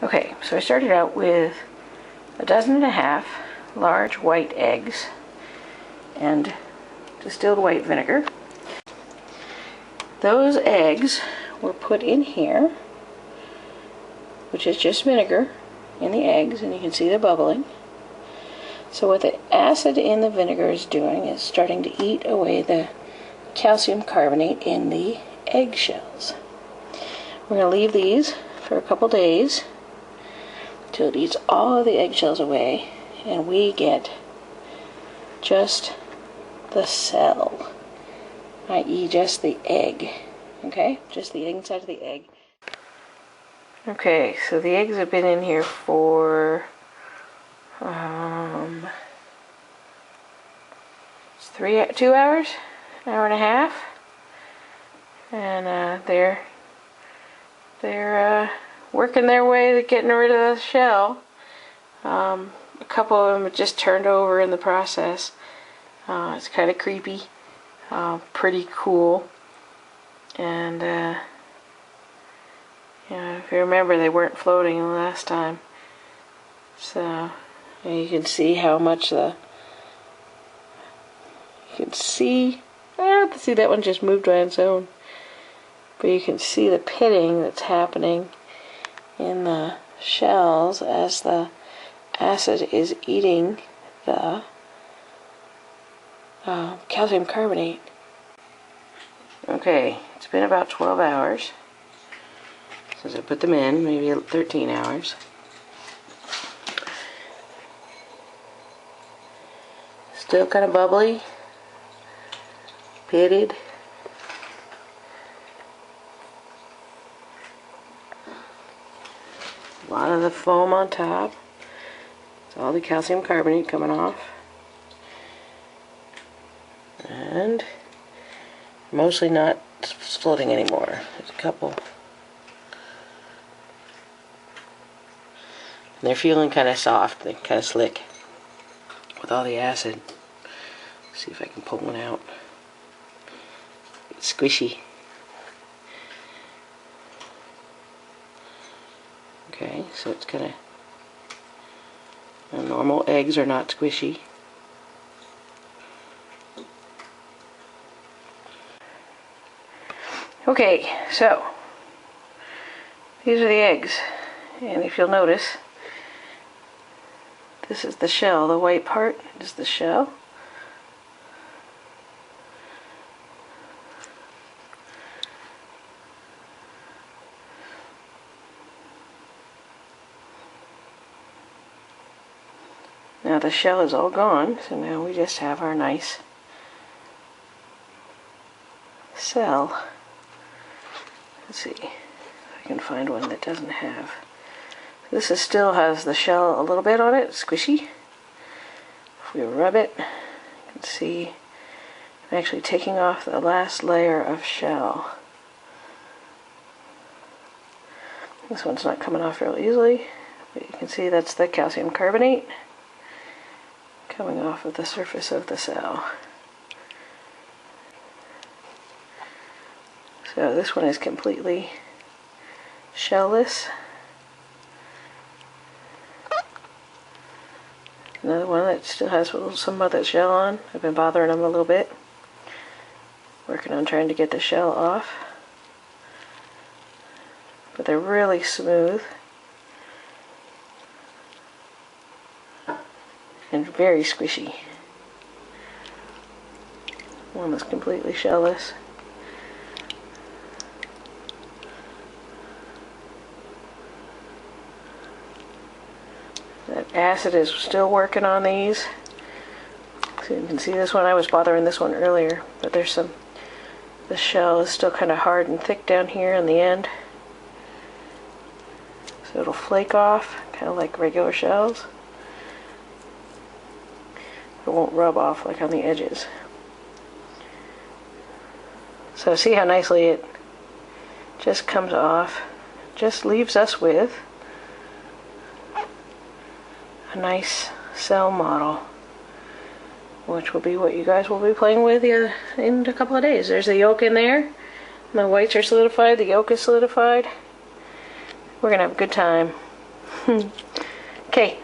Okay, so I started out with 1.5 dozen large white eggs and distilled white vinegar. Those eggs were put in here, which is just vinegar in the eggs, and you can see they're bubbling. So what the acid in the vinegar is doing is starting to eat away the calcium carbonate in the eggshells. We're going to leave these for a couple days till it eats all of the eggshells away, and we get just the cell, i.e. just the egg. Okay, just the inside of the egg. Okay, so the eggs have been in here for 2 hours, an hour and a half, and they're working their way to getting rid of the shell. A couple of them have just turned over in the process. It's kind of creepy, pretty cool, and yeah, if you remember, they weren't floating the last time, so you can see how much you can see. See, that one just moved on its own, but you can see the pitting that's happening in the shells as the acid is eating the calcium carbonate. Okay, it's been about 12 hours since I put them in, maybe 13 hours. Still kind of bubbly, pitted. A lot of the foam on top. It's all the calcium carbonate coming off. And mostly not floating anymore. There's a couple. And they're feeling kind of soft, they're kind of slick with all the acid. Let's see if I can pull one out. It's squishy. Okay, so it's kind of, normal eggs are not squishy. Okay, so these are the eggs, and if you'll notice, this is the shell. The white part is the shell. Now the shell is all gone, so now we just have our nice cell. Let's see if I can find one that doesn't have. This still has the shell a little bit on it, squishy. If we rub it, you can see I'm actually taking off the last layer of shell. This one's not coming off real easily, but you can see that's the calcium carbonate coming off of the surface of the cell. So this one is completely shellless. Another one that still has some of that shell on. I've been bothering them a little bit, working on trying to get the shell off. But they're really smooth and very squishy. One that's completely shellless. That acid is still working on these. So you can see this one, I was bothering this one earlier, but there's the shell is still kind of hard and thick down here in the end. So it'll flake off, kind of like regular shells. It won't rub off like on the edges. So see how nicely it just comes off. Just leaves us with a nice cell model, which will be what you guys will be playing with in a couple of days. There's the yolk in there. The whites are solidified, the yolk is solidified. We're gonna have a good time. Okay,